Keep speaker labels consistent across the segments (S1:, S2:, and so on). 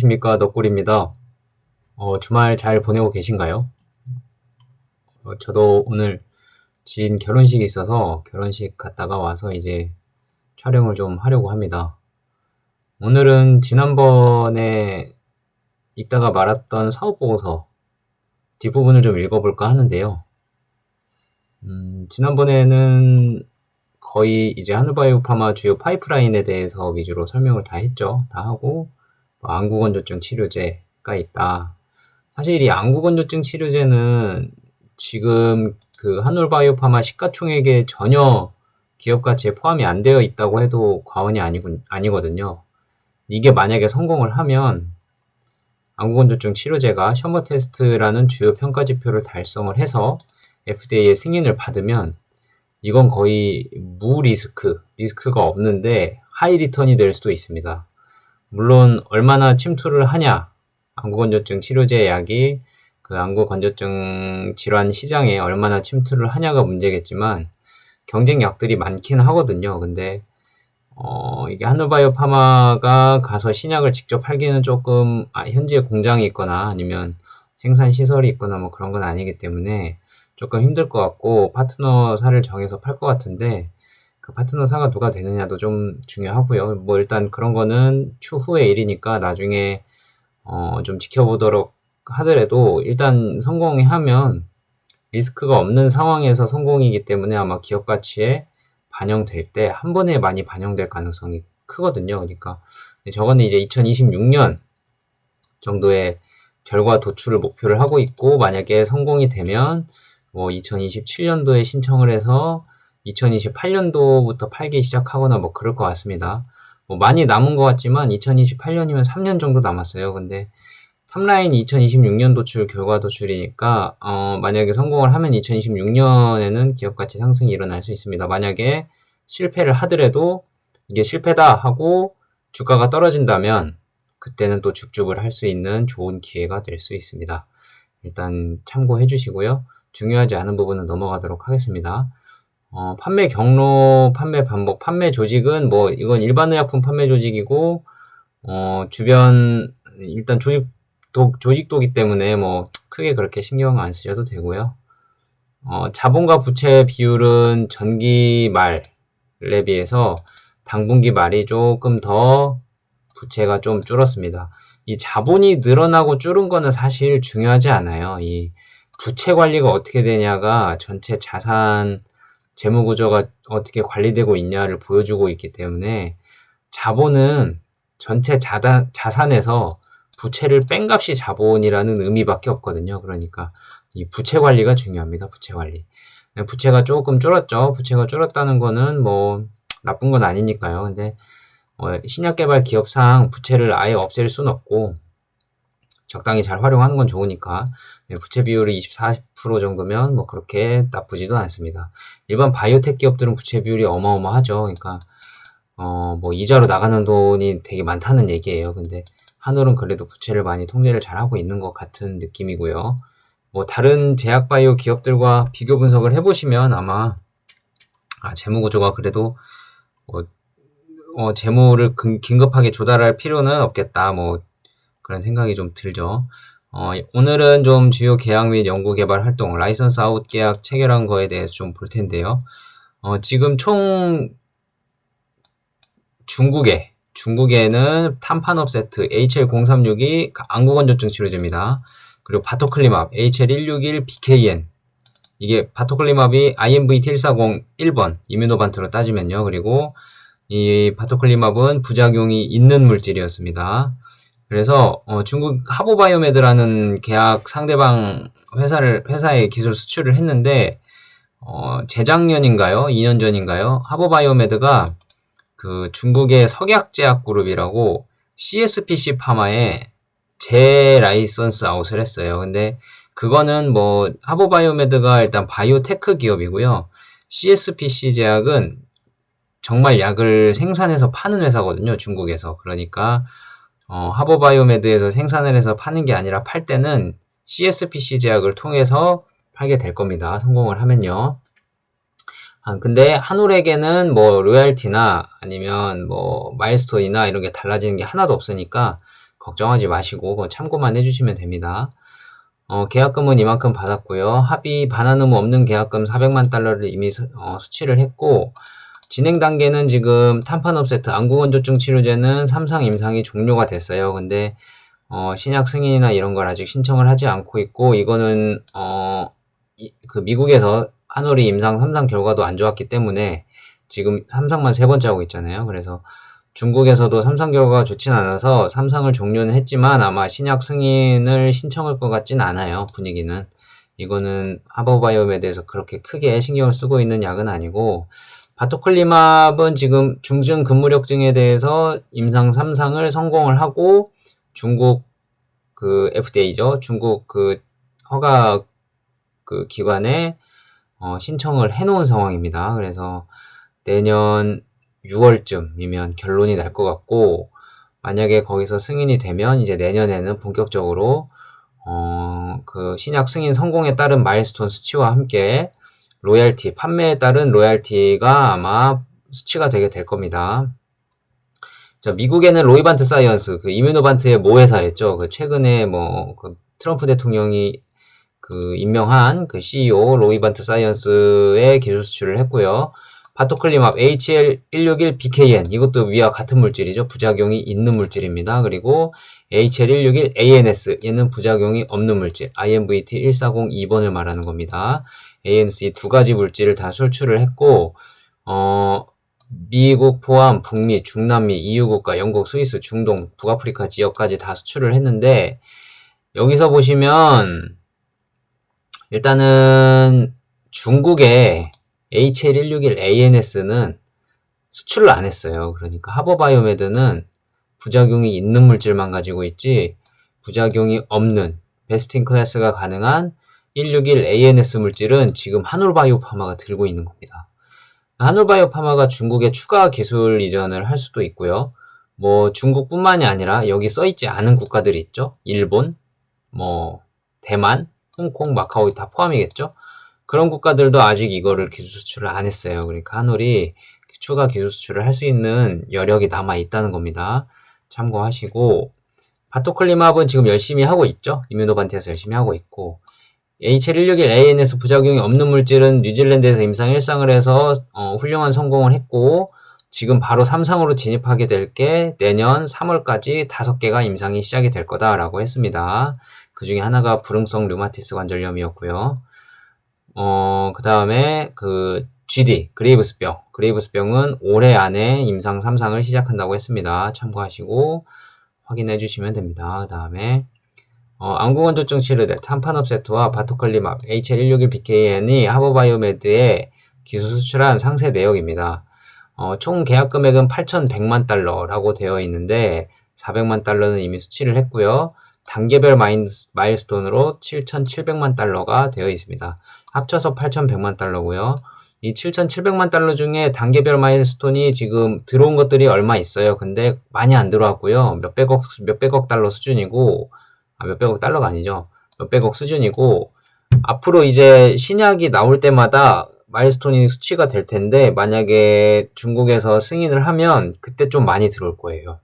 S1: 안녕하십니까, 덕골입니다. 주말 잘 보내고 계신가요? 저도 오늘 지인 결혼식이 있어서 결혼식 갔다가 와서 이제 촬영을 좀 하려고 합니다. 오늘은 지난번에 읽다가 말았던 사업보고서 뒷부분을 좀 읽어볼까 하는데요. 지난번에는 거의 이제 한우바이오파마 주요 파이프라인에 대해서 위주로 설명을 다 했죠. 다 하고, 안구건조증 치료제가 있다. 사실 이 안구건조증 치료제는 지금 그 한올바이오파마 시가총액에 전혀 기업 가치에 포함이 안 되어 있다고 해도 과언이 아니거든요. 이게 만약에 성공을 하면 안구건조증 치료제가 셔머 테스트라는 주요 평가 지표를 달성을 해서 FDA의 승인을 받으면 이건 거의 리스크가 없는데 하이 리턴이 될 수도 있습니다. 물론 얼마나 침투를 하냐, 안구건조증 치료제 약이 그 안구건조증 질환 시장에 얼마나 침투를 하냐가 문제겠지만 경쟁 약들이 많긴 하거든요. 근데 이게 한우바이오파마가 가서 신약을 직접 팔기는 조금 현지에 공장이 있거나 아니면 생산 시설이 있거나 뭐 그런 건 아니기 때문에 조금 힘들 것 같고 파트너사를 정해서 팔 것 같은데 그 파트너사가 누가 되느냐도 좀 중요하고요. 뭐 일단 그런 거는 추후의 일이니까 나중에 좀 지켜보도록 하더라도 일단 성공하면 리스크가 없는 상황에서 성공이기 때문에 아마 기업 가치에 반영될 때 한 번에 많이 반영될 가능성이 크거든요. 그러니까 저거는 이제 2026년 정도의 결과 도출을 목표를 하고 있고 만약에 성공이 되면 뭐 2027년도에 신청을 해서 2028년도부터 팔기 시작하거나 뭐 그럴 것 같습니다. 뭐 많이 남은 것 같지만 2028년이면 3년 정도 남았어요. 근데 탑라인이 2026년 도출, 결과 도출이니까 만약에 성공을 하면 2026년에는 기업가치 상승이 일어날 수 있습니다. 만약에 실패를 하더라도 이게 실패다 하고 주가가 떨어진다면 그때는 또 죽죽을 할 수 있는 좋은 기회가 될 수 있습니다. 일단 참고해 주시고요. 중요하지 않은 부분은 넘어가도록 하겠습니다. 판매 경로, 판매 반복, 판매 조직은 뭐 이건 일반 의약품 판매 조직이고 주변 일단 조직도기 때문에 뭐 크게 그렇게 신경 안 쓰셔도 되고요. 자본과 부채 비율은 전기 말에 비해서 당분기 말이 조금 더 부채가 좀 줄었습니다. 이 자본이 늘어나고 줄은 거는 사실 중요하지 않아요. 이 부채 관리가 어떻게 되냐가 전체 자산 재무 구조가 어떻게 관리되고 있냐를 보여주고 있기 때문에 자본은 전체 자산에서 부채를 뺀 값이 자본이라는 의미밖에 없거든요. 그러니까 이 부채 관리가 중요합니다. 부채 관리. 부채가 조금 줄었죠. 부채가 줄었다는 거는 뭐 나쁜 건 아니니까요. 근데 신약 개발 기업상 부채를 아예 없앨 수는 없고 적당히 잘 활용하는 건 좋으니까 부채 비율이 24% 정도면 뭐 그렇게 나쁘지도 않습니다. 일반 바이오텍 기업들은 부채 비율이 어마어마하죠. 그러니까 뭐 이자로 나가는 돈이 되게 많다는 얘기예요. 근데 한올은 그래도 부채를 많이 통제를 잘 하고 있는 것 같은 느낌이고요. 뭐 다른 제약 바이오 기업들과 비교 분석을 해보시면 아마 재무 구조가 그래도 재무를 긴급하게 조달할 필요는 없겠다. 뭐 그런 생각이 좀 들죠. 오늘은 좀 주요 계약 및 연구 개발 활동, 라이선스 아웃 계약 체결한 거에 대해서 좀 볼 텐데요. 지금 총 중국에는 탄판업 세트 HL036이 안구건조증 치료제입니다. 그리고 바토클리맙 HL161BKN 이게 바토클리맙이 IMVT140 1번 이뮤노반트로 따지면요. 그리고 이 바토클리맙은 부작용이 있는 물질이었습니다. 그래서 중국 하보바이오메드라는 계약 상대방 회사에 기술 수출을 했는데 재작년인가요? 2년 전인가요? 하보바이오메드가 그 중국의 석약제약그룹이라고 CSPC 파마에 재라이선스 아웃을 했어요. 근데 그거는 뭐 하보바이오메드가 일단 바이오테크 기업이고요. CSPC 제약은 정말 약을 생산해서 파는 회사거든요. 중국에서. 그러니까 하보바이오메드에서 생산을 해서 파는 게 아니라 팔 때는 CSPC 제약을 통해서 팔게 될 겁니다. 성공을 하면요. 근데 한올에게는 뭐 로얄티나 아니면 뭐 마일스톤이나 이런 게 달라지는 게 하나도 없으니까 걱정하지 마시고 그거 참고만 해주시면 됩니다. 계약금은 이만큼 받았고요. 합의 반환 의무 없는 계약금 400만 달러를 이미 수취를 했고, 진행 단계는 지금 탄판업 세트 안구건조증 치료제는 3상 임상이 종료가 됐어요. 근데 신약 승인이나 이런 걸 아직 신청을 하지 않고 있고, 이거는 그 미국에서 한올이 임상 3상 결과도 안 좋았기 때문에 지금 3상만 3번째 하고 있잖아요. 그래서 중국에서도 3상 결과가 좋진 않아서 3상을 종료는 했지만 아마 신약 승인을 신청할 것 같진 않아요. 분위기는. 이거는 하버바이오메드에서 그렇게 크게 신경을 쓰고 있는 약은 아니고, 바토클리맙은 지금 중증 근무력증에 대해서 임상 3상을 성공을 하고 중국 그 FDA죠. 중국 그 허가 그 기관에 신청을 해놓은 상황입니다. 그래서 내년 6월쯤이면 결론이 날 것 같고, 만약에 거기서 승인이 되면 이제 내년에는 본격적으로 그 신약 승인 성공에 따른 마일스톤 수치와 함께 로얄티, 판매에 따른 로얄티가 아마 수치가 되게 될 겁니다. 자, 미국에는 로이반트 사이언스, 그 이뮤노반트의 모회사였죠. 그 최근에 그 트럼프 대통령이 그 임명한 그 CEO 로이반트 사이언스의 기술 수출을 했고요. 바토클리맙 HL161BKN, 이것도 위와 같은 물질이죠. 부작용이 있는 물질입니다. 그리고 HL161ANS, 얘는 부작용이 없는 물질, IMVT1402번을 말하는 겁니다. ANC 두 가지 물질을 다 수출을 했고, 미국 포함 북미, 중남미, EU국가, 영국, 스위스, 중동, 북아프리카 지역까지 다 수출을 했는데, 여기서 보시면 일단은 중국의 HL161ANS는 수출을 안 했어요. 그러니까 하버바이오메드는 부작용이 있는 물질만 가지고 있지 부작용이 없는 베스트 인 클래스가 가능한 161ANS 물질은 지금 한올바이오파마가 들고 있는 겁니다. 한올바이오파마가 중국에 추가 기술 이전을 할 수도 있고요. 중국뿐만이 아니라 여기 써있지 않은 국가들이 있죠. 일본, 대만, 홍콩, 마카오 다 포함이겠죠. 그런 국가들도 아직 이거를 기술 수출을 안 했어요. 그러니까 한올이 추가 기술 수출을 할 수 있는 여력이 남아 있다는 겁니다. 참고하시고, 바토클리맙은 지금 열심히 하고 있죠. 이뮤노반트에서 열심히 하고 있고, HL161ANS 부작용이 없는 물질은 뉴질랜드에서 임상 1상을 해서 훌륭한 성공을 했고, 지금 바로 3상으로 진입하게 될 게 내년 3월까지 5개가 임상이 시작이 될 거다라고 했습니다. 그 중에 하나가 불응성 류마티스 관절염이었고요. 그 다음에 GD, 그레이브스병은 올해 안에 임상 3상을 시작한다고 했습니다. 참고하시고 확인해 주시면 됩니다. 그 다음에 안구건조증 치료제 탄판업 세트와 바토클리맙 HL161BKN이 하버바이오메드에 기술 수출한 상세 내역입니다. 총 계약 금액은 8,100만 달러라고 되어 있는데 400만 달러는 이미 수치를 했고요. 단계별 마일스톤으로 7,700만 달러가 되어 있습니다. 합쳐서 8,100만 달러고요. 이 7,700만 달러 중에 단계별 마일스톤이 지금 들어온 것들이 얼마 있어요. 근데 많이 안 들어왔고요. 몇백억 달러 수준이고, 몇백억 달러가 아니죠. 몇백억 수준이고, 앞으로 이제 신약이 나올 때마다 마일스톤이 수치가 될 텐데, 만약에 중국에서 승인을 하면 그때 좀 많이 들어올 거예요.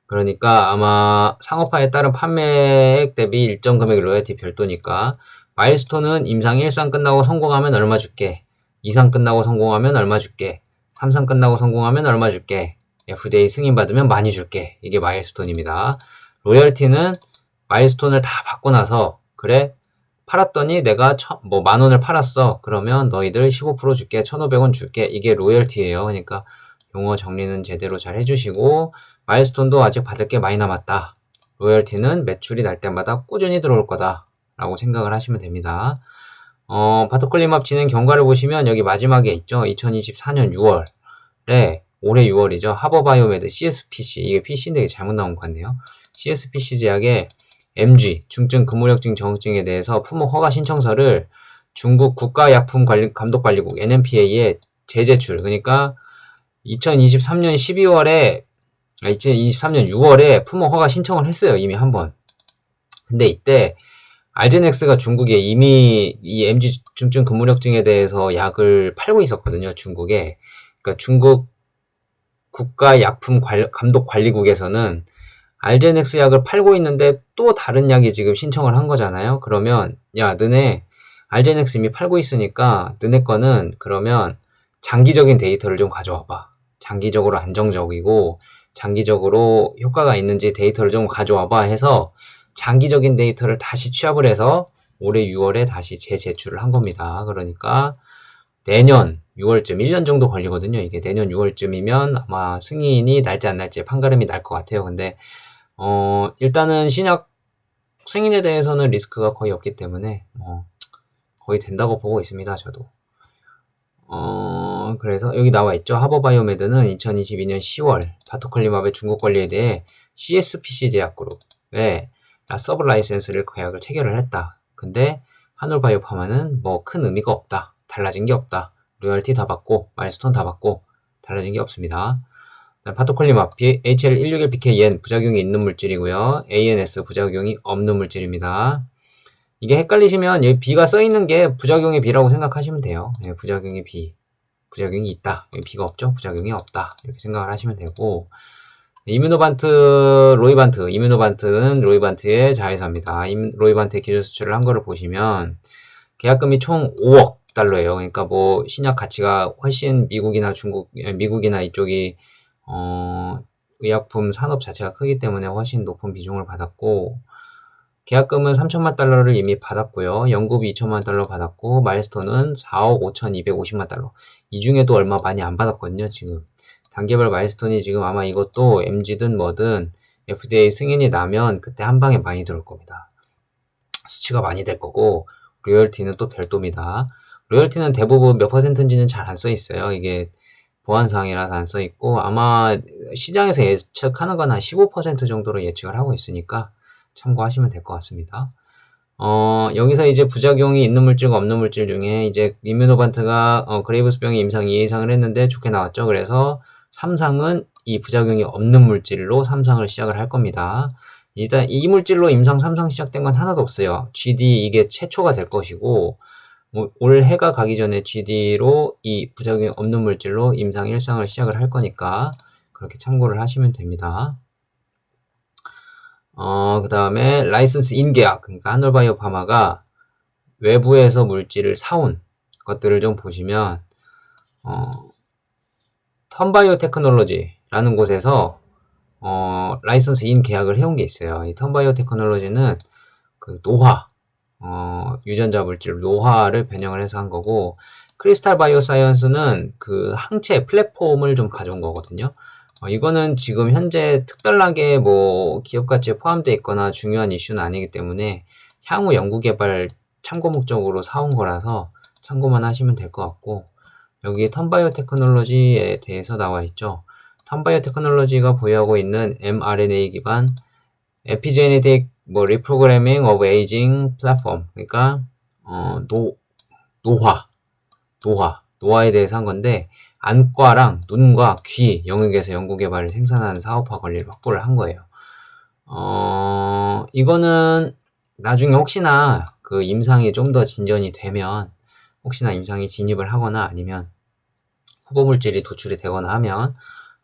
S1: 그러니까 아마 상업화에 따른 판매액 대비 일정 금액 로열티 별도니까, 마일스톤은 임상 1상 끝나고 성공하면 얼마 줄게, 2상 끝나고 성공하면 얼마 줄게, 3상 끝나고 성공하면 얼마 줄게, FDA 승인 받으면 많이 줄게. 이게 마일스톤입니다. 로열티는 마일스톤을 다 받고 나서, 그래, 팔았더니 내가 10,000원을 팔았어. 그러면 너희들 15% 줄게, 1,500원 줄게. 이게 로열티예요. 그러니까 용어 정리는 제대로 잘 해주시고, 마일스톤도 아직 받을 게 많이 남았다. 로열티는 매출이 날 때마다 꾸준히 들어올 거다 라고 생각을 하시면 됩니다. 바토클리맙 진행 경과를 보시면 여기 마지막에 있죠. 2024년 6월에, 올해 6월이죠. 하버바이오메드 CSPC, 이게 PC인데 잘못 나온 것 같네요. CSPC 제약의 MG, 중증 근무력증 정증에 대해서 품목 허가 신청서를 중국 국가약품감독관리국 NMPA에 재제출, 그러니까 2023년 6월에 품목 허가 신청을 했어요. 이미 한 번. 근데 이때 알제넥스가 중국에 이미 이 MG 중증 근무력증에 대해서 약을 팔고 있었거든요. 중국에. 그러니까 중국 국가약품감독관리국에서는 알제넥스 약을 팔고 있는데 또 다른 약이 지금 신청을 한 거잖아요. 그러면 야, 너네 알제넥스 이미 팔고 있으니까 너네 거는 그러면 장기적인 데이터를 좀 가져와 봐. 장기적으로 안정적이고 장기적으로 효과가 있는지 데이터를 좀 가져와 봐 해서 장기적인 데이터를 다시 취합을 해서 올해 6월에 다시 재제출을 한 겁니다. 그러니까 내년 6월쯤 1년 정도 걸리거든요. 이게 내년 6월쯤이면 아마 승인이 날지 안 날지 판가름이 날 것 같아요. 근데 일단은 신약 승인에 대해서는 리스크가 거의 없기 때문에 거의 된다고 보고 있습니다. 저도. 그래서 여기 나와 있죠. 하버바이오메드는 2022년 10월 바토클리맙의 중국 관리에 대해 CSPC 제약그룹에 서브 라이센스를 계약을 체결을 했다. 근데 한올바이오파마는 뭐 큰 의미가 없다. 달라진 게 없다. 로열티 다 받고 마일스톤 다 받고 달라진 게 없습니다. 파토클리맙 HL161BKN 부작용이 있는 물질이고요. ANS 부작용이 없는 물질입니다. 이게 헷갈리시면 여기 B가 써있는 게 부작용의 B라고 생각하시면 돼요. 네, 부작용의 B. 부작용이 있다. 여기 B가 없죠? 부작용이 없다. 이렇게 생각을 하시면 되고 이뮤노반트는 로이반트의 자회사입니다. 로이반트의 기술 수출을 한 거를 보시면 계약금이 총 5억 달러예요. 그러니까 뭐 신약 가치가 훨씬 미국이나 이쪽이 의약품 산업 자체가 크기 때문에 훨씬 높은 비중을 받았고 계약금은 3천만 달러를 이미 받았고요. 연구비 2천만 달러 받았고 마일스톤은 4억 5,250만 달러. 이 중에도 얼마 많이 안 받았거든요. 지금 단계별 마일스톤이 지금 아마 이것도 MG든 뭐든 FDA 승인이 나면 그때 한 방에 많이 들어올 겁니다. 수치가 많이 될 거고 로열티는 또 별도입니다. 로열티는 대부분 몇 퍼센트인지는 잘 안 써 있어요. 이게 보안사항이라서 안 써 있고 아마 시장에서 예측하는 건 한 15% 정도로 예측을 하고 있으니까 참고하시면 될 것 같습니다. 여기서 이제 부작용이 있는 물질과 없는 물질 중에 이제 이뮤노반트가 그레이브스병의 임상 2 이상을 했는데 좋게 나왔죠. 그래서 3상은 이 부작용이 없는 물질로 3상을 시작을 할 겁니다. 일단 이 물질로 임상 3상 시작된 건 하나도 없어요. GD 이게 최초가 될 것이고 올 해가 가기 전에 GD로 이 부작용이 없는 물질로 임상 1상을 시작을 할 거니까 그렇게 참고를 하시면 됩니다. 그 다음에 라이선스 인계약, 그러니까 한올바이오파마가 외부에서 물질을 사온 것들을 좀 보시면 턴바이오 테크놀로지라는 곳에서 라이선스 인 계약을 해온 게 있어요. 이 턴바이오 테크놀로지는 그 노화, 유전자 물질 노화를 변형을 해서 한 거고 크리스탈 바이오 사이언스는 그 항체 플랫폼을 좀 가져온 거거든요. 이거는 지금 현재 특별하게 뭐 기업 가치에 포함되어 있거나 중요한 이슈는 아니기 때문에 향후 연구개발 참고 목적으로 사온 거라서 참고만 하시면 될 것 같고 여기 턴바이오 테크놀로지에 대해서 나와 있죠. 턴바이오 테크놀로지가 보유하고 있는 mRNA 기반 에피제네틱 리프로그래밍 오브 에이징 플랫폼 그러니까 노화에 대해서 한 건데 안과랑 눈과 귀 영역에서 연구개발을 생산하는 사업화 권리를 확보를 한 거예요. 이거는 나중에 혹시나 그 임상이 좀 더 진전이 되면 혹시나 임상이 진입을 하거나 아니면 후보물질이 도출이 되거나 하면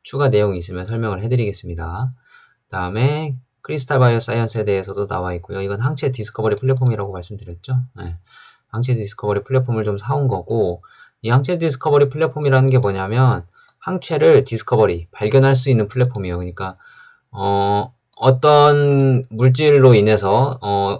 S1: 추가 내용이 있으면 설명을 해드리겠습니다. 그 다음에 크리스탈 바이오 사이언스에 대해서도 나와 있고요. 이건 항체 디스커버리 플랫폼이라고 말씀드렸죠. 네. 항체 디스커버리 플랫폼을 좀 사온 거고 이 항체 디스커버리 플랫폼이라는 게 뭐냐면 항체를 디스커버리, 발견할 수 있는 플랫폼이에요. 그러니까 어떤 물질로 인해서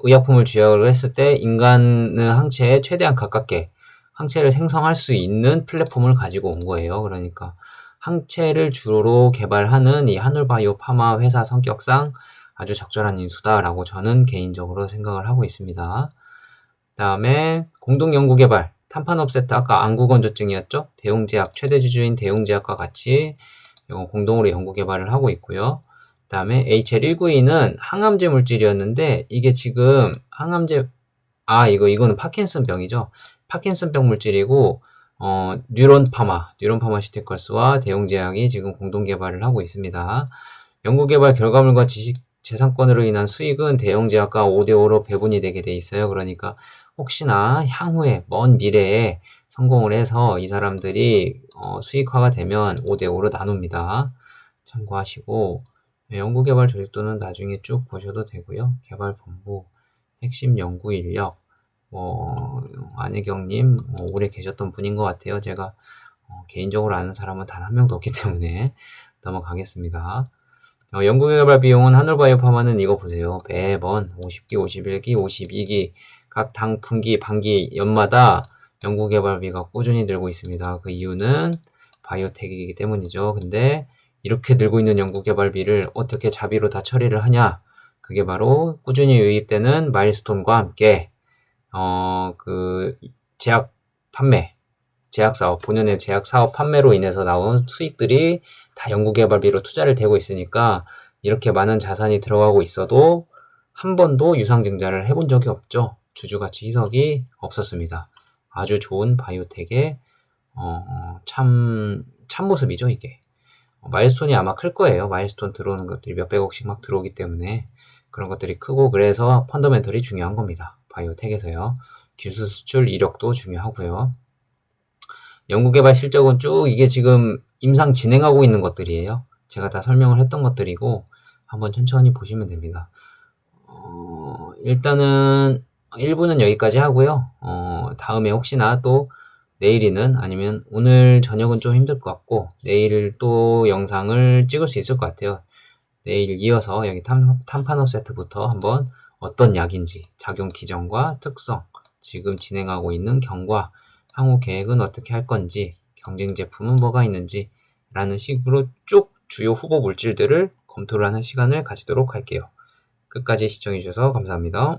S1: 의약품을 주약을 했을 때 인간은 항체에 최대한 가깝게 항체를 생성할 수 있는 플랫폼을 가지고 온 거예요. 그러니까 항체를 주로 개발하는 이 한올바이오 파마 회사 성격상 아주 적절한 인수다라고 저는 개인적으로 생각을 하고 있습니다. 그 다음에 공동연구개발 탄판업세트 아까 안구건조증이었죠. 대웅제약 최대 주주인 대웅제약과 같이 공동으로 연구개발을 하고 있고요. 그 다음에 HL192는 항암제 물질이었는데 이게 지금 항암제 이거는 파킨슨병이죠. 파킨슨병 물질이고 뉴런 파마시티컬스와 대웅제약이 지금 공동 개발을 하고 있습니다. 연구개발 결과물과 재산권으로 인한 수익은 대웅제약과 5대5로 배분이 되게 돼 있어요. 그러니까 혹시나 향후에 먼 미래에 성공을 해서 이 사람들이 수익화가 되면 5대5로 나눕니다. 참고하시고 연구개발 조직도는 나중에 쭉 보셔도 되고요. 개발본부, 핵심 연구 인력, 안혜경님 오래 계셨던 분인 것 같아요. 제가 개인적으로 아는 사람은 단 한 명도 없기 때문에 넘어가겠습니다. 연구개발 비용은 한올바이오파마는 이거 보세요. 매번 50기, 51기, 52기 각 당, 분기, 반기, 연마다 연구개발비가 꾸준히 늘고 있습니다. 그 이유는 바이오텍이기 때문이죠. 근데 이렇게 늘고 있는 연구개발비를 어떻게 자비로 다 처리를 하냐? 그게 바로 꾸준히 유입되는 마일스톤과 함께 그 제약 판매, 제약사업, 본연의 제약사업 판매로 인해서 나온 수익들이 다 연구개발비로 투자를 되고 있으니까 이렇게 많은 자산이 들어가고 있어도 한 번도 유상증자를 해본 적이 없죠. 주주가치 희석이 없었습니다. 아주 좋은 바이오텍의 참모습이죠, 이게. 마일스톤이 아마 클 거예요. 마일스톤 들어오는 것들이 몇백억씩 막 들어오기 때문에 그런 것들이 크고, 그래서 펀더멘털이 중요한 겁니다. 바이오텍에서요. 기술 수출 이력도 중요하고요. 연구개발 실적은 쭉 이게 지금 임상 진행하고 있는 것들이에요. 제가 다 설명을 했던 것들이고 한번 천천히 보시면 됩니다. 일단은 1부는 여기까지 하고요. 다음에 혹시나 또 내일이는, 아니면 오늘 저녁은 좀 힘들 것 같고 내일 또 영상을 찍을 수 있을 것 같아요. 내일 이어서 여기 탄파노 세트부터 한번 어떤 약인지, 작용 기전과 특성, 지금 진행하고 있는 경과, 향후 계획은 어떻게 할 건지, 경쟁 제품은 뭐가 있는지 라는 식으로 쭉 주요 후보 물질들을 검토를 하는 시간을 가지도록 할게요. 끝까지 시청해 주셔서 감사합니다.